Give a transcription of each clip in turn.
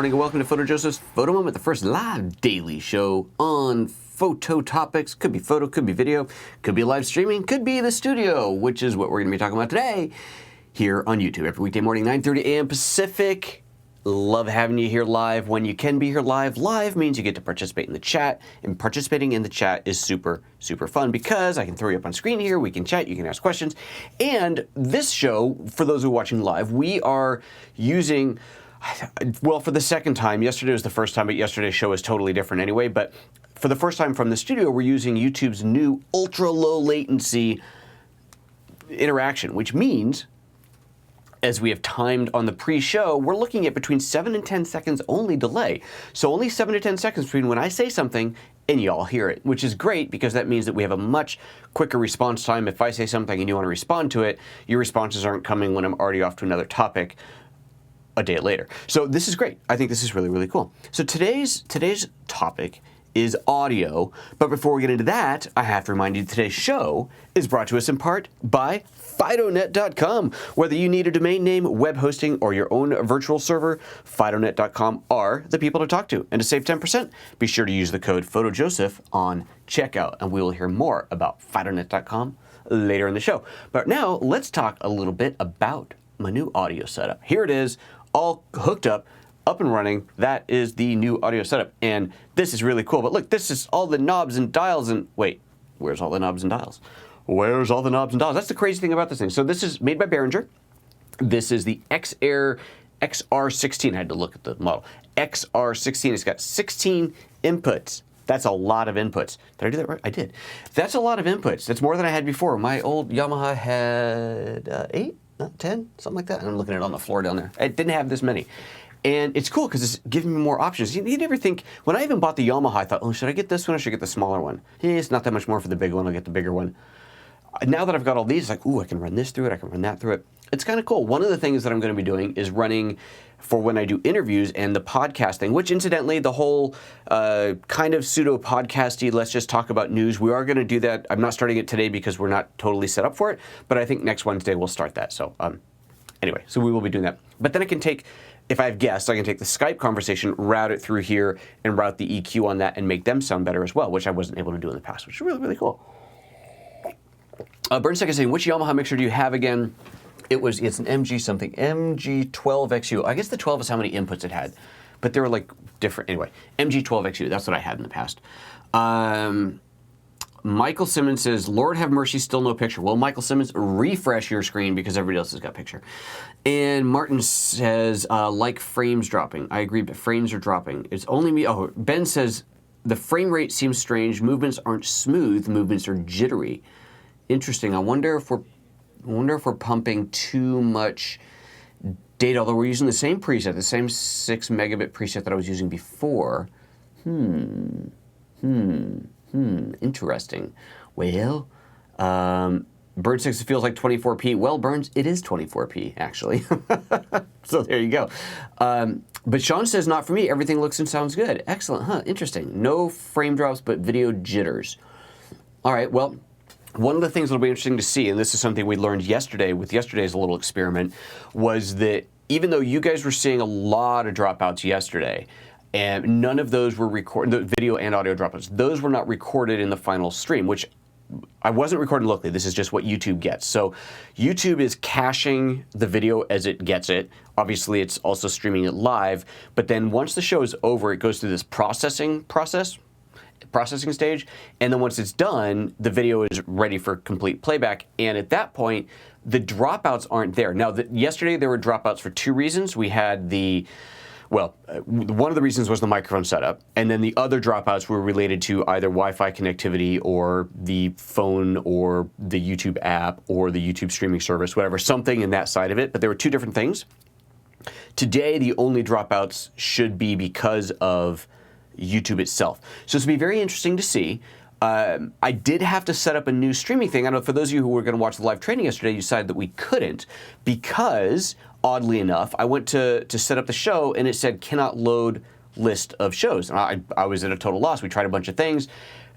morning and welcome to PhotoJoseph's Photo Moment, the first live daily show on photo topics. Could be photo, could be video, could be live streaming, could be the studio, which is what we're going to be talking about today here on YouTube. Every weekday morning, 9:30 a.m. Pacific. Love having you here live when you can be here live. Live means you get to participate in the chat, and participating in the chat is super, super fun because I can throw you up on screen here, we can chat, you can ask questions. And this show, for those who are watching live, we are using, well, for the second time, yesterday was the first time, but yesterday's show is totally different anyway, but for the first time from the studio, we're using YouTube's new ultra-low latency interaction, which means, as we have timed on the pre-show, we're looking at between 7 and 10 seconds only delay. So only 7 to 10 seconds between when I say something and y'all hear it, which is great because that means that we have a much quicker response time. If I say something and you want to respond to it, your responses aren't coming when I'm already off to another topic a day later. So this is great. I think this is really, really cool. So today's topic is audio, but before we get into that, I have to remind you today's show is brought to us in part by FidoNet.com. Whether you need a domain name, web hosting, or your own virtual server, FidoNet.com are the people to talk to. And to save 10%, be sure to use the code PhotoJoseph on checkout, and we will hear more about FidoNet.com later in the show. But now, let's talk a little bit about my new audio setup. Here it is, all hooked up and running. That is the new audio setup, and this is really cool. But look, this is all the knobs and dials, and wait, where's all the knobs and dials? Where's all the knobs and dials? That's the crazy thing about this thing. So this is made by Behringer. This is the X AIR XR16. I had to look at the model. XR16. It's got 16 inputs. That's a lot of inputs. Did I do that right? I did. That's a lot of inputs. That's more than I had before. My old Yamaha had 8, 10, something like that. And I'm looking at it on the floor down there. It didn't have this many. And it's cool because it's giving me more options. You never think, when I even bought the Yamaha, I thought, oh, should I get this one or should I get the smaller one? It's not that much more for the big one. I'll get the bigger one. Now that I've got all these, it's like, ooh, I can run this through it, I can run that through it. It's kind of cool. One of the things that I'm going to be doing is running for when I do interviews and the podcasting, which incidentally, the whole kind of pseudo-podcasty, let's just talk about news, we are going to do that. I'm not starting it today because we're not totally set up for it, but I think next Wednesday we'll start that. So anyway, so we will be doing that. But then I can take, if I have guests, I can take the Skype conversation, route it through here, and route the EQ on that and make them sound better as well, which I wasn't able to do in the past, which is really, really cool. Burnsec is saying, which Yamaha mixer do you have again? It's an MG something, MG12XU. I guess the 12 is how many inputs it had, but they were like different. Anyway, MG12XU, that's what I had in the past. Michael Simmons says, Lord have mercy, still no picture. Well, Michael Simmons, refresh your screen because everybody else has got picture. And Martin says, like frames dropping. I agree, but frames are dropping. It's only me. Oh, Ben says, the frame rate seems strange. Movements aren't smooth. Movements are jittery. Interesting. I wonder if we're pumping too much data, although we're using the same preset, the same 6 megabit preset that I was using before. Interesting. Well, Burns says it feels like 24p. Well, Burns, it is 24p, actually. So there you go. But Sean says, not for me. Everything looks and sounds good. Excellent. Huh, interesting. No frame drops, but video jitters. All right, well, one of the things that'll be interesting to see, and this is something we learned yesterday with yesterday's little experiment, was that even though you guys were seeing a lot of dropouts yesterday, and none of those were recorded, the video and audio dropouts, those were not recorded in the final stream, which I wasn't recording locally. This is just what YouTube gets. So YouTube is caching the video as it gets it. Obviously, it's also streaming it live, but then once the show is over, it goes through this processing stage, and then once it's done, the video is ready for complete playback, and at that point, the dropouts aren't there. Now, yesterday there were dropouts for 2 reasons. We had one of the reasons was the microphone setup, and then the other dropouts were related to either Wi-Fi connectivity or the phone or the YouTube app or the YouTube streaming service, whatever, something in that side of it, but there were 2 different things. Today, the only dropouts should be because of YouTube itself. So it's going to be very interesting to see. I did have to set up a new streaming thing. I know for those of you who were going to watch the live training yesterday, you decided that we couldn't because, oddly enough, I went to set up the show and it said cannot load list of shows. And I was at a total loss. We tried a bunch of things,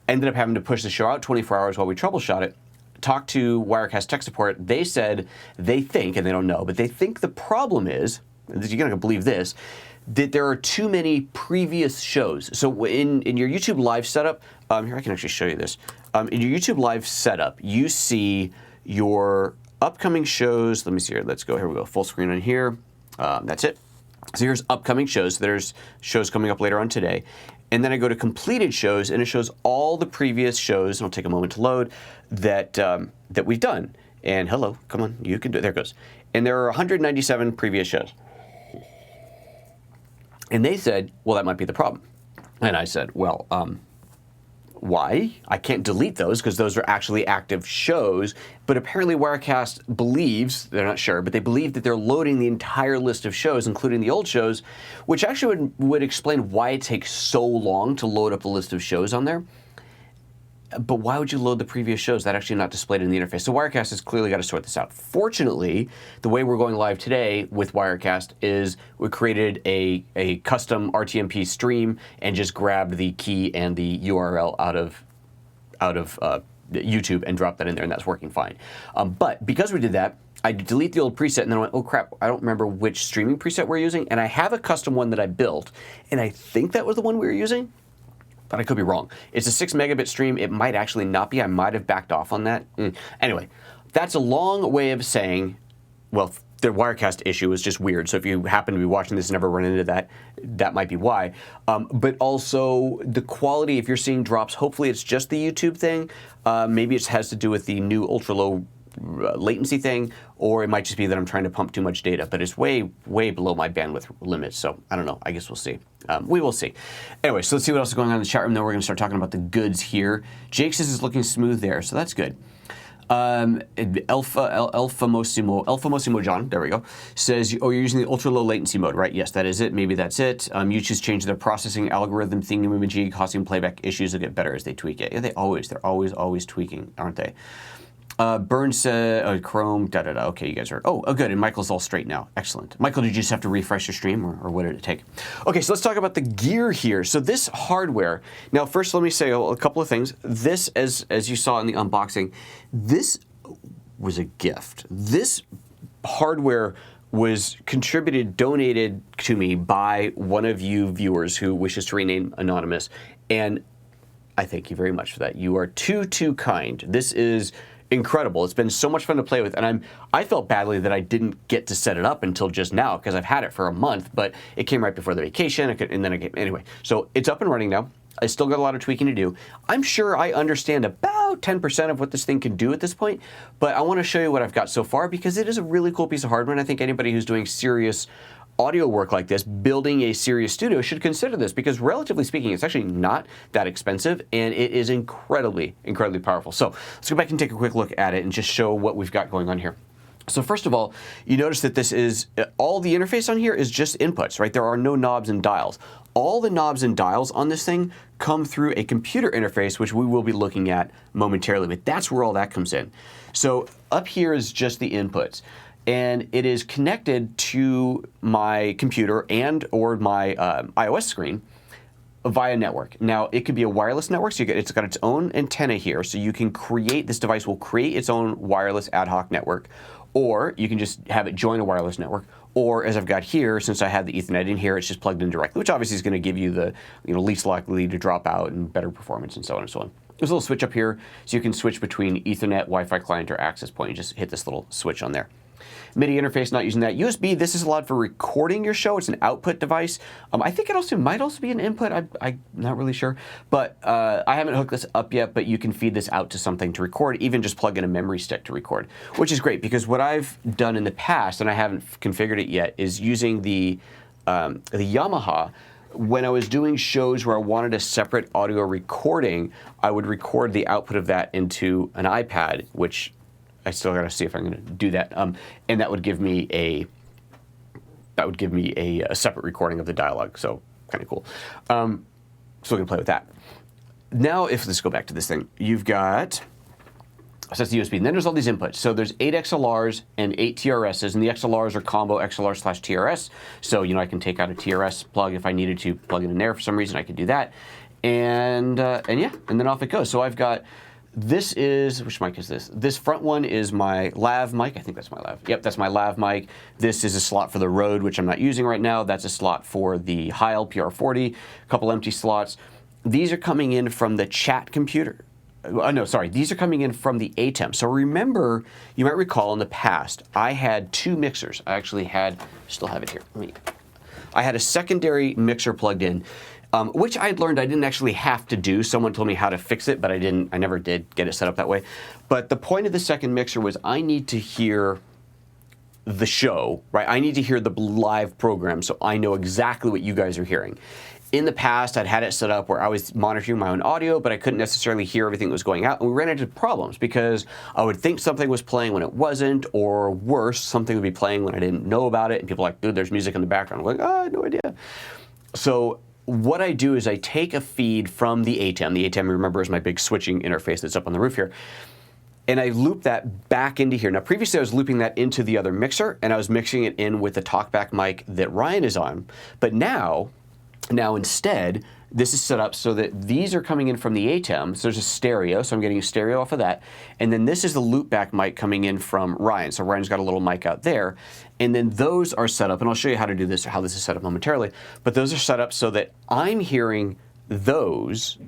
ended up having to push the show out 24 hours while we troubleshot it. Talked to Wirecast tech support. They said they think, and they don't know, but they think the problem is, you're going to believe this, that there are too many previous shows. So in your YouTube Live setup, here I can actually show you this. In your YouTube Live setup, you see your upcoming shows. Let me see here. Let's go. Here we go. Full screen on here. That's it. So here's upcoming shows. There's shows coming up later on today. And then I go to completed shows, and it shows all the previous shows. And I'll take a moment to load that that we've done. And hello, come on, you can do it. There it goes. And there are 197 previous shows. And they said, well, that might be the problem. And I said, well, why? I can't delete those because those are actually active shows. But apparently Wirecast believes, they're not sure, but they believe that they're loading the entire list of shows, including the old shows, which actually would explain why it takes so long to load up a list of shows on there. But why would you load the previous shows? That actually not displayed in the interface. So Wirecast has clearly got to sort this out. Fortunately, the way we're going live today with Wirecast is we created a custom RTMP stream and just grabbed the key and the URL out of YouTube and dropped that in there, and that's working fine. But because we did that, I delete the old preset, and then I went, oh crap, I don't remember which streaming preset we're using, and I have a custom one that I built, and I think that was the one we were using. But I could be wrong. It's a 6 megabit stream. It might actually not be. I might have backed off on that. Anyway, that's a long way of saying, well, the Wirecast issue is just weird. So if you happen to be watching this and never run into that, that might be why. But also the quality, if you're seeing drops, hopefully it's just the YouTube thing. Maybe it has to do with the new ultra low latency thing, or it might just be that I'm trying to pump too much data, but it's way, way below my bandwidth limit. So I don't know. I guess we'll see. We will see. Anyway, so let's see what else is going on in the chat room. Then we're going to start talking about the goods here. Jake says it's looking smooth there, so that's good. Alphamosimo John, there we go, says, oh, you're using the ultra low latency mode, right? Yes, that is it. Maybe that's it. YouTube's changed their processing algorithm thingamajig, causing playback issues will get better as they tweak it. Yeah, they're always tweaking, aren't they? Burns said, Chrome, da-da-da. Okay, you guys are, oh, good, and Michael's all straight now. Excellent. Michael, did you just have to refresh your stream, or what did it take? Okay, so let's talk about the gear here. So this hardware, now first let me say a couple of things. This, as you saw in the unboxing, this was a gift. This hardware was donated to me by one of you viewers who wishes to remain anonymous, and I thank you very much for that. You are too kind. This is incredible. It's been so much fun to play with, and I felt badly that I didn't get to set it up until just now because I've had it for a month, but it came right before the vacation, anyway. So it's up and running now. I still got a lot of tweaking to do. I'm sure I understand about 10% of what this thing can do at this point, but I want to show you what I've got so far because it is a really cool piece of hardware, and I think anybody who's doing serious audio work like this, building a serious studio, should consider this because relatively speaking, it's actually not that expensive and it is incredibly, incredibly powerful. So let's go back and take a quick look at it and just show what we've got going on here. So first of all, you notice that this is, all the interface on here is just inputs, right? There are no knobs and dials. All the knobs and dials on this thing come through a computer interface, which we will be looking at momentarily, but that's where all that comes in. So up here is just the inputs. And it is connected to my computer and or my iOS screen via network. Now, it could be a wireless network, so it's got its own antenna here, so you can create, this device will create its own wireless ad hoc network, or you can just have it join a wireless network, or as I've got here, since I had the Ethernet in here, it's just plugged in directly, which obviously is going to give you the least likely to drop out and better performance and so on and so on. There's a little switch up here, so you can switch between Ethernet, Wi-Fi client, or access point. You just hit this little switch on there. MIDI interface, not using that. USB, this is allowed for recording your show. It's an output device. I think it might also be an input. I'm not really sure. But I haven't hooked this up yet, but you can feed this out to something to record, even just plug in a memory stick to record, which is great because what I've done in the past, and I haven't configured it yet, is using the Yamaha. When I was doing shows where I wanted a separate audio recording, I would record the output of that into an iPad, which I still got to see if I'm going to do that, and that would give me a separate recording of the dialogue. So kind of cool. So we can play with that. Now, let's go back to this thing. You've got, so that's the USB, and then there's all these inputs. So there's 8 XLRs and 8 TRSs, and the XLRs are combo XLR/TRS. So I can take out a TRS plug if I needed to plug it in there for some reason. I could do that, and yeah, and then off it goes. So I've got this is, which mic is this? This front one is my lav mic. I think that's my lav. Yep, that's my lav mic. This is a slot for the Rode, which I'm not using right now. That's a slot for the Heil PR40, a couple empty slots. These are coming in from the chat computer. No, sorry, these are coming in from the ATEM. So remember, you might recall in the past, I had two mixers. I actually had, still have it here. I had a secondary mixer plugged in, which I had learned I didn't actually have to do. Someone told me how to fix it, but I never did get it set up that way. But the point of the second mixer was I need to hear the show, right? I need to hear the live program so I know exactly what you guys are hearing. In the past, I'd had it set up where I was monitoring my own audio, but I couldn't necessarily hear everything that was going out. And we ran into problems because I would think something was playing when it wasn't, or worse, something would be playing when I didn't know about it. And people are like, dude, there's music in the background. I'm like, oh, I had no idea. So what I do is I take a feed from the ATEM. The ATEM, remember, is my big switching interface that's up on the roof here. And I loop that back into here. Now, previously, I was looping that into the other mixer, and I was mixing it in with the talkback mic that Ryan is on. But now instead, this is set up so that these are coming in from the ATEM. So there's a stereo, so I'm getting a stereo off of that. And then this is the loopback mic coming in from Ryan. So Ryan's got a little mic out there. And then those are set up, and I'll show you how to do this, or how this is set up momentarily. But those are set up so that I'm hearing those,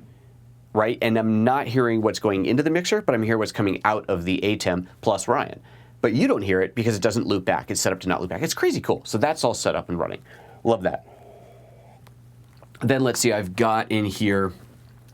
right? And I'm not hearing what's going into the mixer, but I'm hearing what's coming out of the ATEM plus Ryan. But you don't hear it because it doesn't loop back. It's set up to not loop back. It's crazy cool. So that's all set up and running. Love that. Then let's see, I've got in here,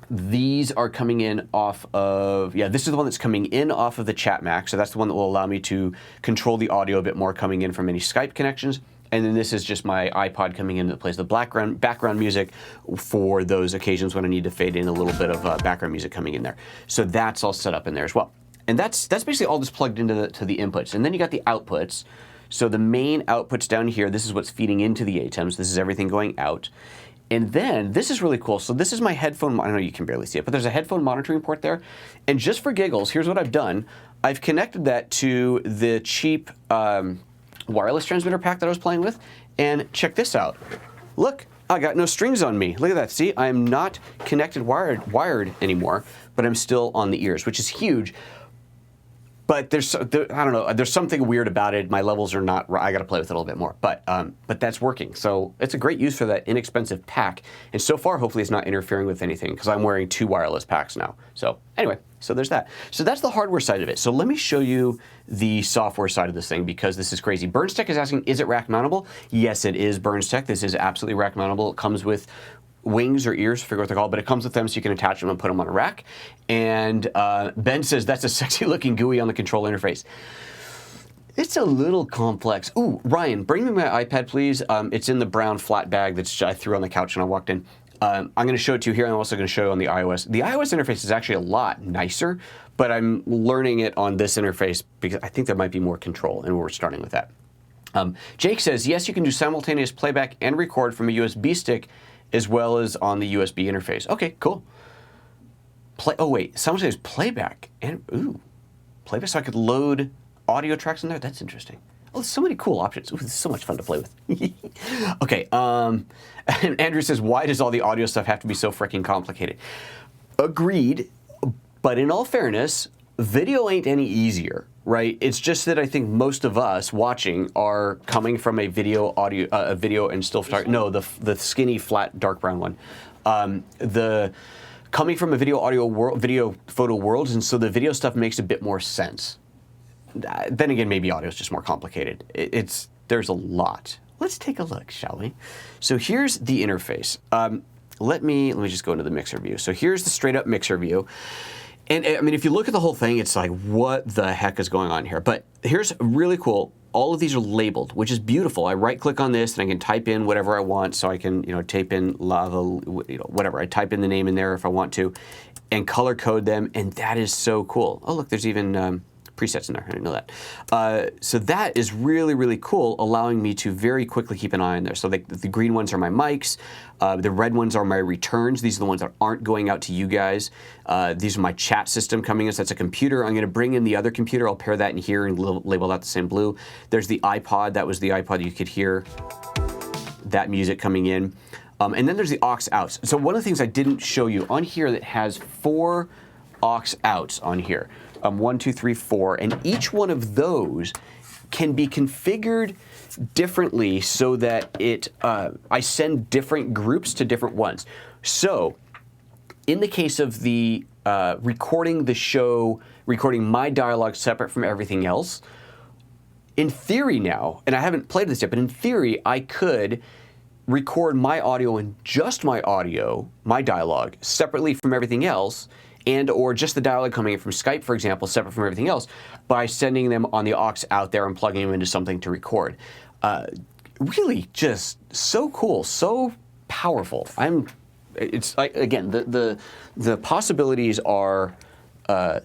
these are coming in off of, yeah, this is the one that's coming in off of the Chat Mac. So that's the one that will allow me to control the audio a bit more coming in from any Skype connections. And then this is just my iPod coming in that plays the background music for those occasions when I need to fade in a little bit of background music coming in there. So that's all set up in there as well. And that's basically all that's plugged into the inputs. And then you got the outputs. So the main outputs down here, this is what's feeding into the ATEMs. This is everything going out. And then, this is really cool. So this is my headphone, I know you can barely see it, but there's a headphone monitoring port there. And just for giggles, here's what I've done. I've connected that to the cheap wireless transmitter pack that I was playing with. And check this out. Look, I got no strings on me. Look at that, see? I am not connected wired anymore, but I'm still on the ears, which is huge. But I don't know, there's something weird about it. My levels are not, I gotta play with it a little bit more. But that's working. So it's a great use for that inexpensive pack. And so far, hopefully it's not interfering with anything because I'm wearing two wireless packs now. So anyway, so there's that. So that's the hardware side of it. So let me show you the software side of this thing because this is crazy. BurnsTech is asking, is it rack mountable? Yes, it is BurnsTech. This is absolutely rack mountable. It comes with wings or ears, figure what they're called, but it comes with them so you can attach them and put them on a rack. And Ben says that's a sexy looking GUI on the control interface. It's a little complex. Ooh, Ryan, bring me my iPad, please. It's in the brown flat bag that I threw on the couch when I walked in. I'm going to show it to you here, and I'm also going to show you on the iOS. The iOS interface is actually a lot nicer, but I'm learning it on this interface because I think there might be more control, and we're starting with that. Jake says, yes, you can do simultaneous playback and record from a USB stick as well as on the USB interface. Okay, cool. Oh wait, simultaneous playback and playback, so I could load audio tracks in there. That's interesting. Oh, there's so many cool options. Ooh, this is so much fun to play with. Okay, and Andrew says, why does all the audio stuff have to be so freaking complicated? Agreed, but in all fairness, video ain't any easier, right? It's just that I think most of us watching are coming from a video and still photography. No, the skinny, flat, dark brown one. Coming from a video photo world, and so the video stuff makes a bit more sense. Then again, maybe audio is just more complicated. There's a lot. Let's take a look, shall we? So here's the interface. Let me just go into the mixer view. So here's the straight up mixer view. And I mean, if you look at the whole thing, it's like, what the heck is going on here? But here's really cool. All of these are labeled, which is beautiful. I right-click on this, and I can type in whatever I want. So I can, type in lava, whatever. I type in the name in there if I want to, and color code them, and that is so cool. Oh, look, there's even presets in there. I didn't know that. So that is really, really cool, allowing me to very quickly keep an eye on there. So the green ones are my mics. The red ones are my returns. These are the ones that aren't going out to you guys. These are my chat system coming in. So that's a computer. I'm going to bring in the other computer. I'll pair that in here and label that the same blue. There's the iPod. That was the iPod. You could hear that music coming in. And then there's the Aux Outs. So one of the things I didn't show you on here that has 4 aux outs on here. 1, 2, 3, 4, and each one of those can be configured differently so that I send different groups to different ones. So in the case of the recording the show, recording my dialogue separate from everything else, in theory now, and I haven't played this yet, but in theory I could record my audio and just my audio, my dialogue, separately from everything else, and or just the dialogue coming in from Skype, for example, separate from everything else, by sending them on the aux out there and plugging them into something to record. Really just so cool, so powerful. It's like, again, the possibilities are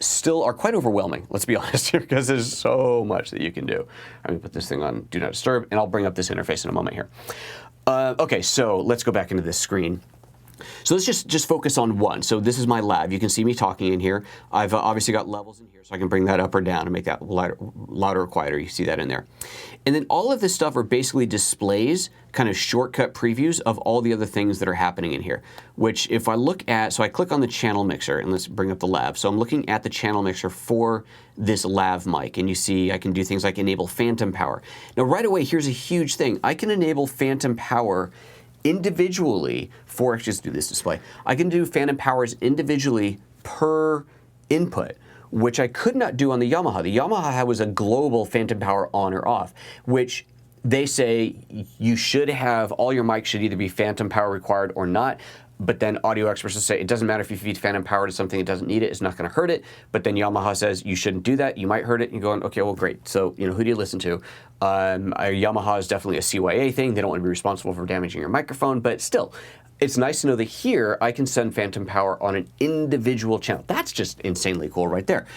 still are quite overwhelming, let's be honest here, because there's so much that you can do. I'm going to put this thing on Do Not Disturb, and I'll bring up this interface in a moment here. Okay, so let's go back into this screen. So let's just focus on one. So this is my lav. You can see me talking in here. I've obviously got levels in here, so I can bring that up or down and make that louder or quieter. You see that in there. And then all of this stuff are basically displays, kind of shortcut previews of all the other things that are happening in here, which if I look at, so I click on the channel mixer, and let's bring up the lav. So I'm looking at the channel mixer for this lav mic, and you see I can do things like enable phantom power. Now right away, here's a huge thing. I can enable phantom power individually for, just do this display. I can do phantom powers individually per input, which I could not do on the Yamaha. The Yamaha was a global phantom power on or off, which they say you should have, all your mics should either be phantom power required or not. But then audio experts will say it doesn't matter if you feed phantom power to something that doesn't need it, it's not going to hurt it. But then Yamaha says you shouldn't do that, you might hurt it. And you're going, okay, well, great. So, you know, who do you listen to? Yamaha is definitely a CYA thing. They don't want to be responsible for damaging your microphone, but still, it's nice to know that here I can send phantom power on an individual channel. That's just insanely cool right there.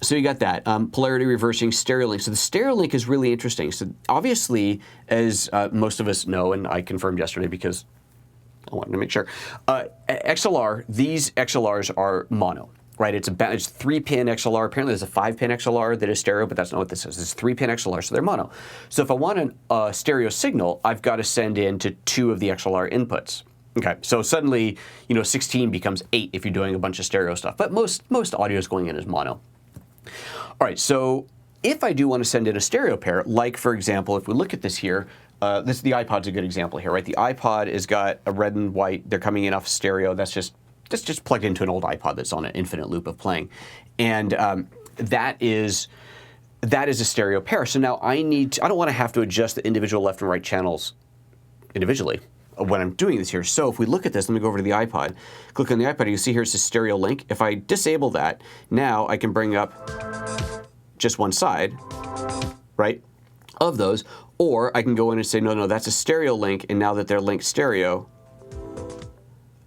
So you got that. Polarity reversing, stereo link. So the stereo link is really interesting. So obviously, as most of us know, and I confirmed yesterday because I wanted to make sure, XLR, these XLRs are mono, right? It's 3-pin XLR. Apparently there's a 5-pin XLR that is stereo, but that's not what this is. It's 3-pin XLR, so they're mono. So if I want a stereo signal, I've got to send in to 2 of the XLR inputs. Okay, so suddenly, you know, 16 becomes 8 if you're doing a bunch of stereo stuff, but most audio is going in as mono. All right, so if I do want to send in a stereo pair, like for example, if we look at this here, the iPod's a good example here, right? The iPod has got a red and white. They're coming in off stereo. That's just plugged into an old iPod that's on an infinite loop of playing, and that is a stereo pair. So now I don't want to have to adjust the individual left and right channels individually when I'm doing this here. So if we look at this, let me go over to the iPod. Click on the iPod. You see here it's a stereo link. If I disable that, now I can bring up just one side, right, of those. Or I can go in and say, no, that's a stereo link, and now that they're linked stereo,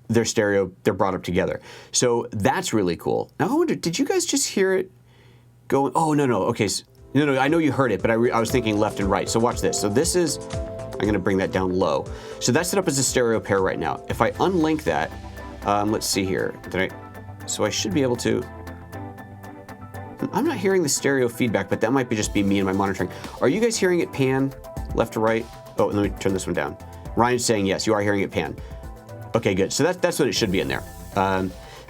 they're brought up together. So that's really cool. Now I wonder, did you guys just hear it going? Oh, no, okay. No, I know you heard it, but I was thinking left and right. So watch this. So this is, I'm going to bring that down low. So that's set up as a stereo pair right now. If I unlink that, let's see here. So I should be able to. I'm not hearing the stereo feedback, but that might just be me and my monitoring. Are you guys hearing it pan left to right? Oh, let me turn this one down. Ryan's saying yes, you are hearing it pan. Okay, good. So that's what it should be in there.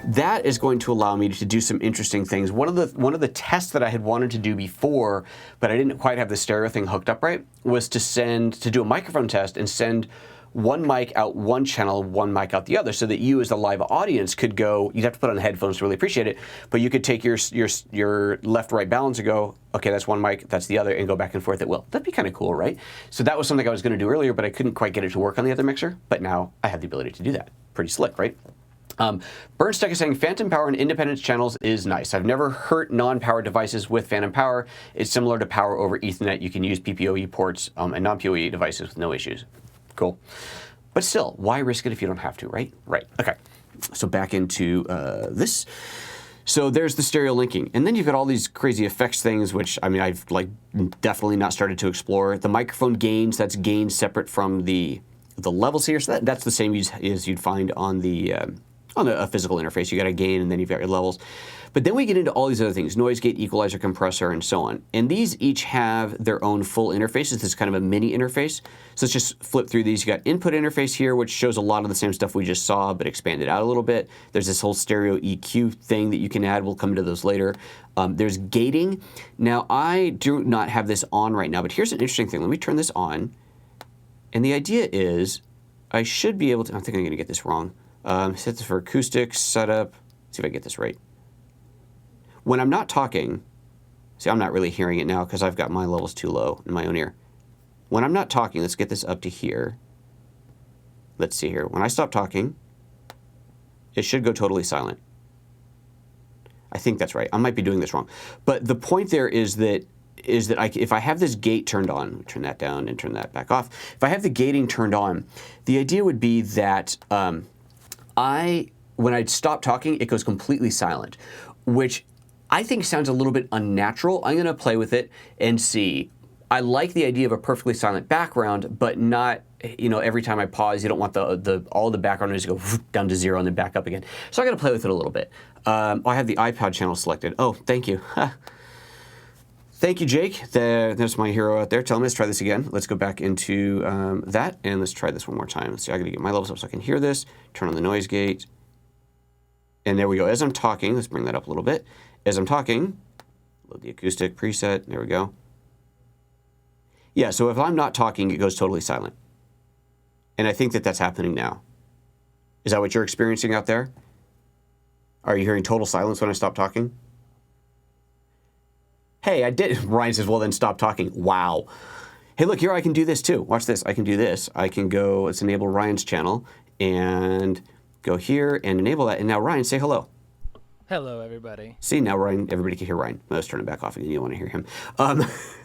That is going to allow me to do some interesting things. One of the tests that I had wanted to do before, but I didn't quite have the stereo thing hooked up right, was to do a microphone test and send one mic out one channel, one mic out the other, so that you as the live audience could go, you'd have to put on headphones to really appreciate it, but you could take your left-right balance and go, okay, that's one mic, that's the other, and go back and forth at will. That'd be kind of cool, right? So that was something I was going to do earlier, but I couldn't quite get it to work on the other mixer, but now I have the ability to do that. Pretty slick, right? Burnstack is saying phantom power in independent channels is nice. I've never hurt non-powered devices with phantom power. It's similar to power over Ethernet. You can use PPoE ports and non-PoE devices with no issues. Cool. But still, why risk it if you don't have to, right? Right. Okay. So back into this. So there's the stereo linking. And then you've got all these crazy effects things, which, I mean, I've definitely not started to explore. The microphone gains, that's gains separate from the levels here. So that's the same as you'd find on the on a physical interface. You got a gain and then you've got your levels. But then we get into all these other things, noise gate, equalizer, compressor, and so on. And these each have their own full interfaces. This is kind of a mini interface. So let's just flip through these. You got input interface here, which shows a lot of the same stuff we just saw, but expanded out a little bit. There's this whole stereo EQ thing that you can add. We'll come to those later. There's gating. Now, I do not have this on right now, but here's an interesting thing. Let me turn this on. And the idea is I should be able to, I think I'm going to get this wrong. Set this for acoustics, setup. Let's see if I get this right. When I'm not talking, see, I'm not really hearing it now because I've got my levels too low in my own ear. When I'm not talking, let's get this up to here. Let's see here. When I stop talking, it should go totally silent. I think that's right. I might be doing this wrong. But the point there is that if I have this gate turned on, turn that down and turn that back off. If I have the gating turned on, the idea would be that when I stop talking, it goes completely silent, which I think sounds a little bit unnatural. I'm going to play with it and see. I like the idea of a perfectly silent background, but not, every time I pause, you don't want all the background noise to go down to 0 and then back up again. So I got to play with it a little bit. I have the iPod channel selected. Oh, thank you. Thank you, Jake. There's my hero out there. Tell him, let's try this again. Let's go back into that, and let's try this one more time. Let's see, I got to get my levels up so I can hear this. Turn on the noise gate. And there we go. As I'm talking, let's bring that up a little bit. As I'm talking, load the acoustic preset. There we go. Yeah, so if I'm not talking, it goes totally silent. And I think that that's happening now. Is that what you're experiencing out there? Are you hearing total silence when I stop talking? Hey, I did. Ryan says, well, then stop talking. Wow. Hey, look, here I can do this too. Watch this. I can do this. I can go, let's enable Ryan's channel and go here and enable that. And now, Ryan, say hello. Hello, everybody. See, now Ryan, everybody can hear Ryan. Let's turn it back off again. You want to hear him.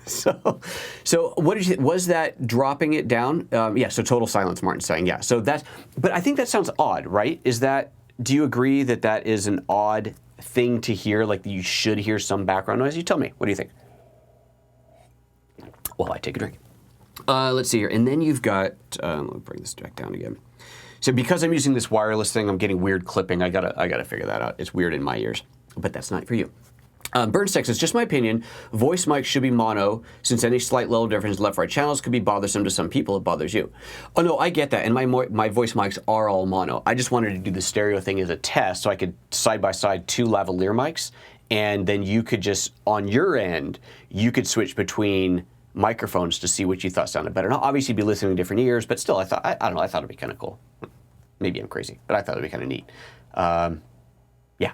So what did you, was that dropping it down? Yeah, so total silence, Martin's saying. Yeah, so that's, but I think that sounds odd, right? Do you agree that that is an odd thing to hear, like you should hear some background noise? You tell me. What do you think? While I take a drink. Let's see here. And then you've got, let me bring this back down again. So because I'm using this wireless thing, I'm getting weird clipping. I gotta figure that out. It's weird in my ears, but that's not for you. Burnsteck says, just my opinion, voice mics should be mono, since any slight level difference in left-right channels could be bothersome to some people. It bothers you. Oh no, I get that, and my voice mics are all mono. I just wanted to do the stereo thing as a test, so I could side-by-side 2 lavalier mics, and then you could just, on your end, you could switch between microphones to see what you thought sounded better. Now, obviously, you'd be listening to different ears, but still, I don't know, I thought it'd be kind of cool. Maybe I'm crazy, but I thought it'd be kind of neat. Yeah.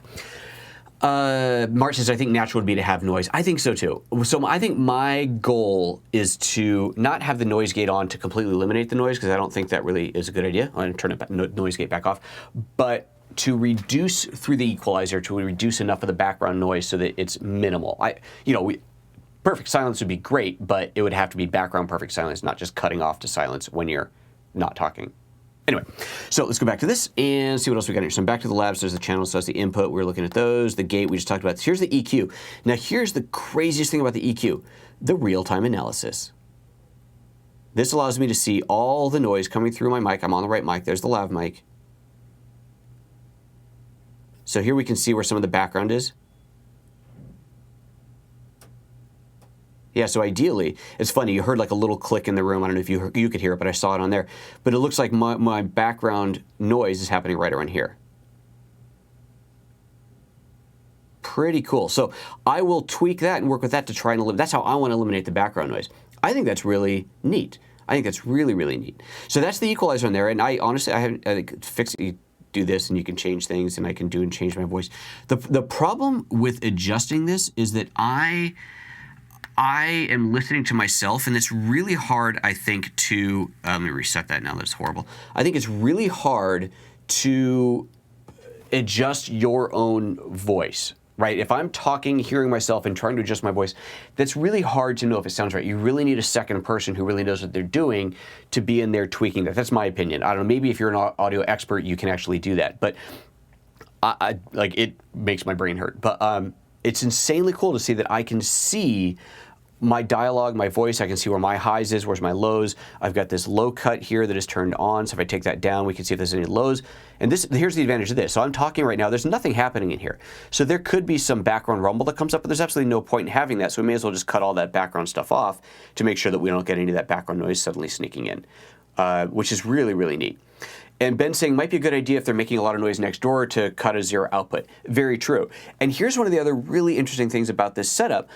Mark says, I think natural would be to have noise. I think so too. So I think my goal is to not have the noise gate on to completely eliminate the noise, because I don't think that really is a good idea. I'm going to turn the noise gate back off. But to reduce through the equalizer, to reduce enough of the background noise so that it's minimal. Perfect silence would be great, but it would have to be background perfect silence, not just cutting off to silence when you're not talking. Anyway, so let's go back to this and see what else we got here. So I'm back to the labs. There's the channel, so that's the input. We're looking at those. The gate we just talked about. Here's the EQ. Now here's the craziest thing about the EQ, the real-time analysis. This allows me to see all the noise coming through my mic. I'm on the right mic. There's the lav mic. So here we can see where some of the background is. Yeah, so ideally, it's funny, you heard like a little click in the room. I don't know if you could hear it, but I saw it on there. But it looks like my background noise is happening right around here. Pretty cool. So I will tweak that and work with that to try and eliminate. That's how I want to eliminate the background noise. I think that's really neat. I think that's really, really neat. So that's the equalizer in there. And I honestly, I haven't fixed it. You do this and you can change things, and I can do and change my voice. The problem with adjusting this is that I am listening to myself, and it's really hard, I think, to, let me reset that now, that's horrible. I think it's really hard to adjust your own voice, right? If I'm talking, hearing myself, and trying to adjust my voice, that's really hard to know if it sounds right. You really need a second person who really knows what they're doing to be in there tweaking that. That's my opinion. I don't know, maybe if you're an audio expert, you can actually do that. But like, it makes my brain hurt. But it's insanely cool to see that I can see my dialogue, my voice, I can see where my highs is, where's my lows. I've got this low cut here that is turned on, so if I take that down, we can see if there's any lows. And here's the advantage of this. So I'm talking right now, there's nothing happening in here. So there could be some background rumble that comes up, but there's absolutely no point in having that, so we may as well just cut all that background stuff off to make sure that we don't get any of that background noise suddenly sneaking in, which is really, really neat. And Ben's saying, might be a good idea if they're making a lot of noise next door to cut a zero output. Very true. And here's one of the other really interesting things about this setup.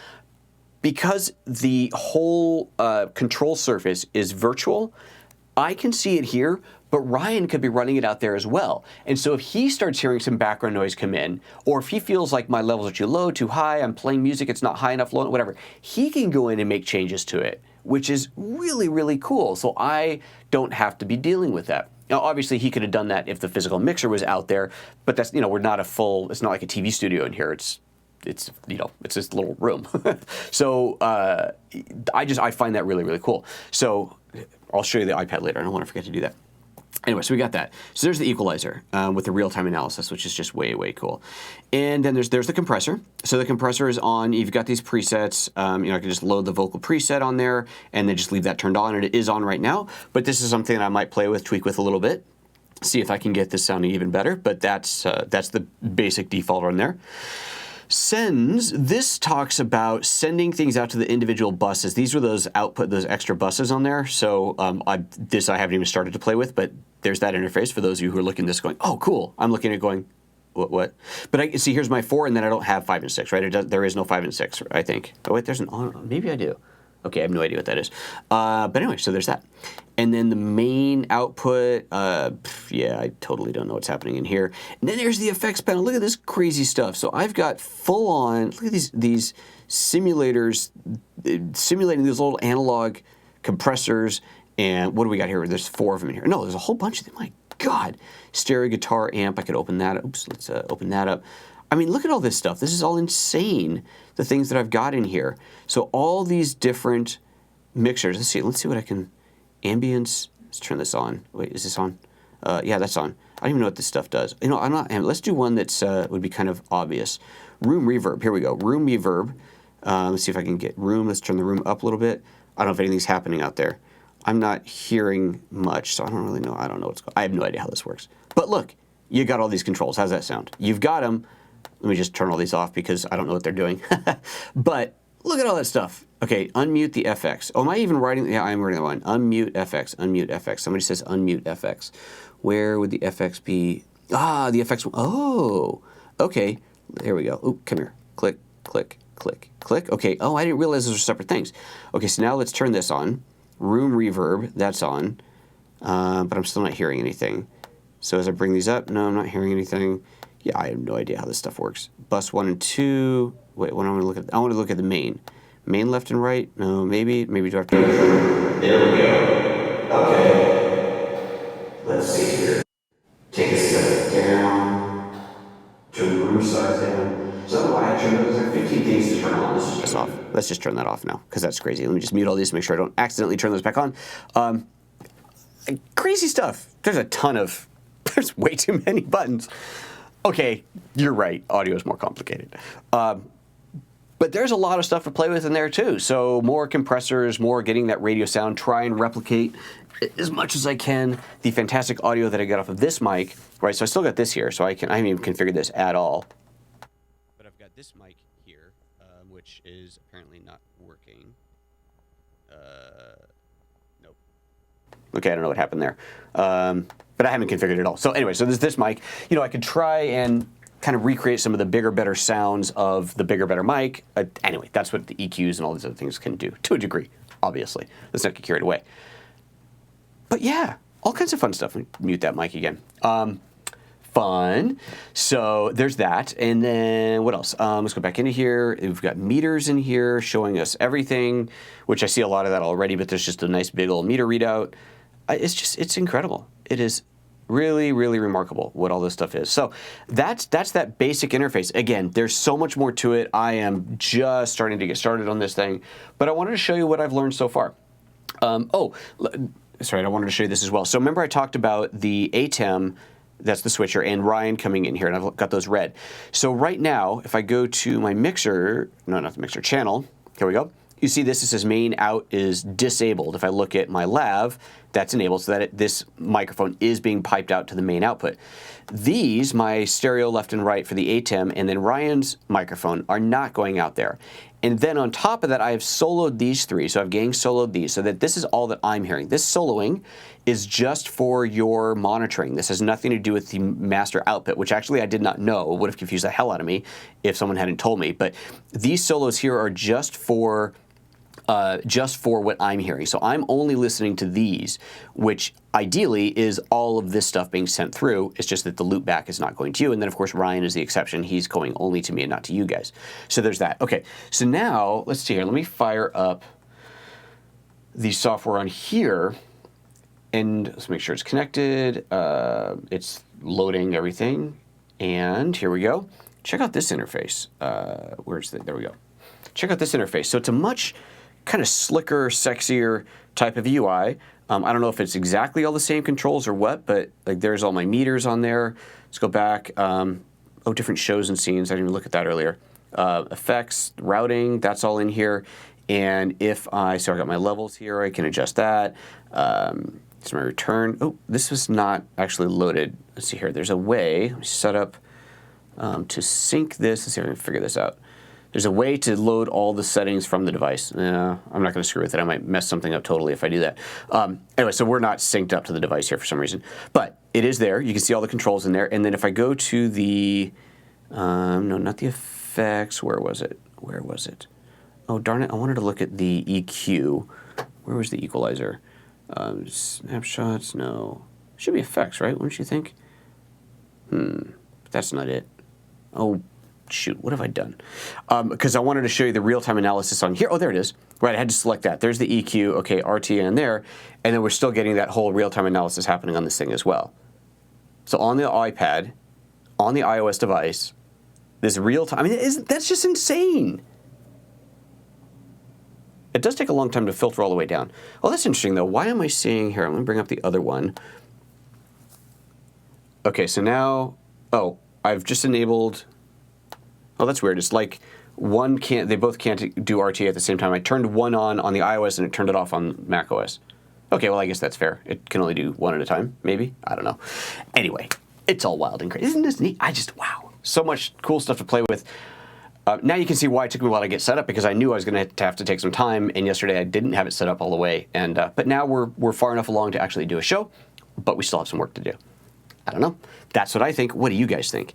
Because the whole control surface is virtual, I can see it here, but Ryan could be running it out there as well. And so if he starts hearing some background noise come in, or if he feels like my levels are too low, too high, I'm playing music, it's not high enough, low, whatever, he can go in and make changes to it, which is really, really cool. So I don't have to be dealing with that. Now, obviously, he could have done that if the physical mixer was out there, but that's, we're not a full, it's not like a TV studio in here. It's this little room. So I find that really, really cool. So I'll show you the iPad later. I don't want to forget to do that. Anyway, so we got that. So there's the equalizer with the real-time analysis, which is just way, way cool. And then there's the compressor. So the compressor is on. You've got these presets. I can just load the vocal preset on there and then just leave that turned on. And it is on right now. But this is something that I might play with, tweak with a little bit, see if I can get this sounding even better. But that's the basic default on there. Sends, this talks about sending things out to the individual buses. These were those extra buses on there. So I haven't even started to play with, but there's that interface for those of you who are looking at this going, oh, cool. I'm looking at it going, what? But I see, here's my 4, and then I don't have 5 and 6, right? There is no 5 and 6, I think. Oh, wait, there's an on. Maybe I do. Okay, I have no idea what that is. But anyway, so there's that. And then the main output, yeah, I totally don't know what's happening in here. And then there's the effects panel. Look at this crazy stuff. So I've got full on, look at these simulators, simulating these little analog compressors. And what do we got here? There's 4 of them in here. No, there's a whole bunch of them. My God. Stereo guitar amp. I could open that up. Oops, let's open that up. I mean, look at all this stuff. This is all insane, the things that I've got in here. So all these different mixers. Let's see what I can, ambience. Let's turn this on. Wait, is this on? Yeah, that's on. I don't even know what this stuff does. I'm not, let's do one that's would be kind of obvious. Room reverb, here we go. Room reverb. Let's see if I can get room. Let's turn the room up a little bit. I don't know if anything's happening out there. I'm not hearing much, so I don't really know. I don't know what's going on. I have no idea how this works. But look, you got all these controls. How's that sound? You've got them. Let me just turn all these off because I don't know what they're doing. But look at all that stuff. Okay, unmute the FX. Oh, am I even writing? Yeah, I'm writing that one. Unmute FX, unmute FX. Somebody says unmute FX. Where would the FX be? Ah, the FX. Oh, okay. There we go. Oh, come here. Click, click, click, click. Okay. Oh, I didn't realize those were separate things. Okay, so now let's turn this on. Room reverb, that's on. But I'm still not hearing anything. So as I bring these up, no, I'm not hearing anything. Yeah, I have no idea how this stuff works. Bus 1 and 2. Wait, what I want to look at? I want to look at the main. Main left and right. No, maybe do I have to? There we go. Okay. Let's see here. Take a step down. Turn the room size down. So I turned those like 15 things to turn on. Let's just turn this off. Let's just turn that off now because that's crazy. Let me just mute all these to make sure I don't accidentally turn those back on. Crazy stuff. There's a ton of. There's way too many buttons. Okay, you're right. Audio is more complicated. But there's a lot of stuff to play with in there too. So more compressors, more getting that radio sound. Try and replicate as much as I can the fantastic audio that I got off of this mic. Right, so I still got this here, so I haven't even configured this at all. But I've got this mic here, which is apparently not working. Nope. Okay, I don't know what happened there. But I haven't configured it at all. So anyway, so there's this mic. I could try and kind of recreate some of the bigger, better sounds of the bigger, better mic. Anyway, that's what the EQs and all these other things can do, to a degree, obviously. Let's not get carried away. But yeah, all kinds of fun stuff. Let me mute that mic again. Fun. So there's that. And then what else? Let's go back into here. We've got meters in here showing us everything, which I see a lot of that already, but there's just a nice big old meter readout. It's incredible. It is really, really remarkable what all this stuff is. So that's that basic interface. Again, there's so much more to it. I am just starting to get started on this thing, but I wanted to show you what I've learned so far. Sorry, I wanted to show you this as well. So remember I talked about the ATEM, that's the switcher, and Ryan coming in here, and I've got those red. So right now, if I go to my mixer, no, not the mixer, channel, here we go. you see this, it says main out is disabled. If I look at my lav, that's enabled so that this microphone is being piped out to the main output. These, my stereo left and right for the ATEM, and then Ryan's microphone are not going out there. And then on top of that, I have soloed these three. So I've gang soloed these so that this is all that I'm hearing. This soloing is just for your monitoring. This has nothing to do with the master output, which actually I did not know. It would have confused the hell out of me if someone hadn't told me. But these solos here are just for what I'm hearing. So I'm only listening to these, which ideally is all of this stuff being sent through. It's just that the loop back is not going to you. And then, of course, Ryan is the exception. He's going only to me and not to you guys. So there's that. Okay, so now let's see here. Let me fire up the software on here. And let's make sure it's connected. It's loading everything. And here we go. Check out this interface. There we go. Check out this interface. So it's a much kind of slicker, sexier type of UI. I don't know if it's exactly all the same controls or what, but like there's all my meters on there. Let's go back. Different shows and scenes. I didn't even look at that earlier. Effects, routing, that's all in here. And if I got my levels here, I can adjust that. It's my return. Oh, this was not actually loaded. Let's see here. There's a way. Let me set up to sync this. Let's see if I can figure this out. There's a way to load all the settings from the device. I'm not going to screw with it. I might mess something up totally if I do that. Anyway, so we're not synced up to the device here for some reason. But it is there. You can see all the controls in there. And then if I go to the, no, not the effects. Where was it? Where was it? Oh, darn it. I wanted to look at the EQ. Where was the equalizer? Snapshots, no. Should be effects, right? Wouldn't you think? But that's not it. Oh, shoot, what have I done? Because I wanted to show you the real-time analysis on here. Oh, there it is. Right, I had to select that. There's the EQ, okay, RTN there, and then we're still getting that whole real-time analysis happening on this thing as well. So on the iPad, on the iOS device, this real-time, I mean, that's just insane. It does take a long time to filter all the way down. Oh, that's interesting, though. Why am I seeing here? I'm going to bring up the other one. Okay, so now, I've just enabled. Oh, that's weird. It's like one can't, they both can't do RTA at the same time. I turned one on the iOS and it turned it off on macOS. Okay, well, I guess that's fair. It can only do one at a time, maybe. I don't know. Anyway, it's all wild and crazy. Isn't this neat? Wow. So much cool stuff to play with. Now you can see why it took me a while to get set up, because I knew I was going to have to take some time, and yesterday I didn't have it set up all the way. And but now we're far enough along to actually do a show, but we still have some work to do. I don't know. That's what I think. What do you guys think?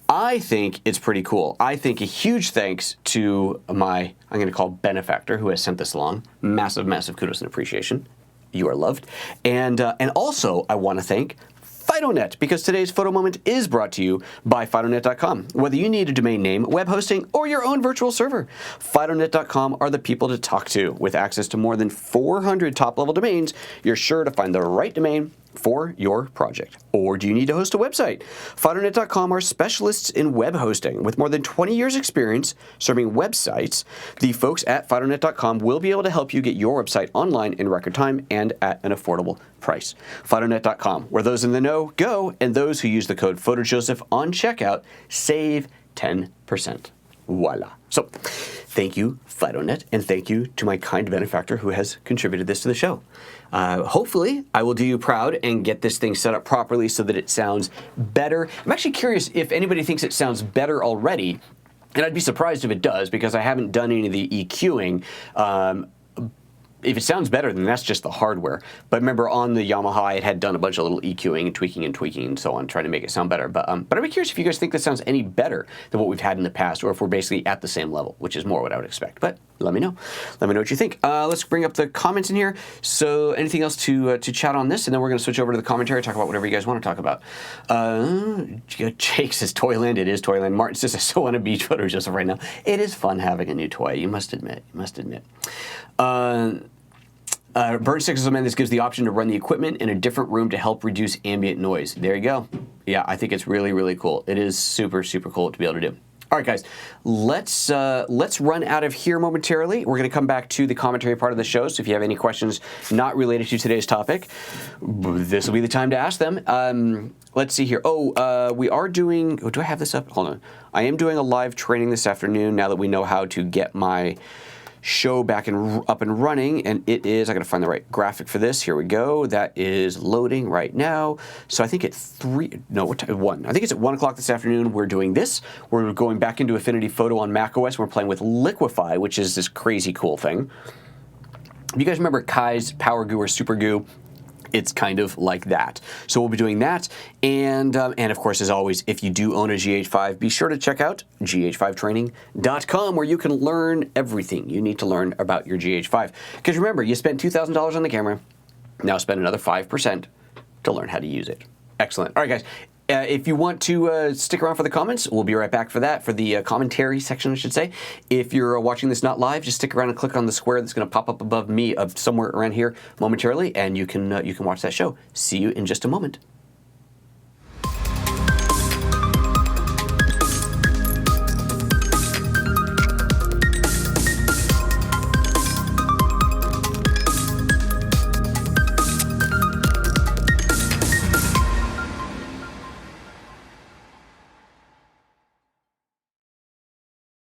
I think it's pretty cool. I think a huge thanks to my, I'm going to call benefactor, who has sent this along. Massive, massive kudos and appreciation. You are loved. And also I want to thank FidoNet, because today's photo moment is brought to you by FidoNet.com. Whether you need a domain name, web hosting, or your own virtual server, FidoNet.com are the people to talk to. With access to more than 400 top-level domains, you're sure to find the right domain for your project. Or do you need to host a website? FidoNet.com are specialists in web hosting. With more than 20 years experience serving websites, the folks at FidoNet.com will be able to help you get your website online in record time and at an affordable price. FidoNet.com, where those in the know go, and those who use the code PhotoJoseph on checkout save 10%. Voila. So, thank you, FidoNet, and thank you to my kind benefactor who has contributed this to the show. Hopefully, I will do you proud and get this thing set up properly so that it sounds better. I'm actually curious if anybody thinks it sounds better already, and I'd be surprised if it does, because I haven't done any of the EQing. If it sounds better, then that's just the hardware. But remember, on the Yamaha, it had done a bunch of little EQing and tweaking and so on, trying to make it sound better. But I'd be curious if you guys think this sounds any better than what we've had in the past, or if we're basically at the same level, which is more what I would expect. But let me know. Let me know what you think. Let's bring up the comments in here. So anything else to chat on this? And then we're going to switch over to the commentary, talk about whatever you guys want to talk about. Jake says Toyland. It is Toyland. Martin says, I so want a beach photo, Joseph, right now. It is fun having a new toy. You must admit. You must admit. Burn Six is a man. This gives the option to run the equipment in a different room to help reduce ambient noise. There you go. Yeah, I think it's really, really cool. It is super, super cool to be able to do. All right, guys, let's run out of here momentarily. We're going to come back to the commentary part of the show, so if you have any questions not related to today's topic, this will be the time to ask them. Let's see here. We are doing, do I have this up? Hold on. I am doing a live training this afternoon now that we know how to get my show back and up and running, and it is, I gotta find the right graphic for this. Here we go. That is loading right now. So I think at 1. I think it's at 1 o'clock this afternoon. We're doing this. We're going back into Affinity Photo on macOS. We're playing with Liquify, which is this crazy cool thing. You guys remember Kai's Power Goo or Super Goo? It's kind of like that. So we'll be doing that. And of course, as always, if you do own a GH5, be sure to check out gh5training.com, where you can learn everything you need to learn about your GH5. Because remember, you spent $2,000 on the camera. Now spend another 5% to learn how to use it. Excellent. All right, guys. If you want to stick around for the comments, we'll be right back for that, for the commentary section, I should say. If you're watching this not live, just stick around and click on the square that's going to pop up above me, somewhere around here momentarily, and you can watch that show. See you in just a moment.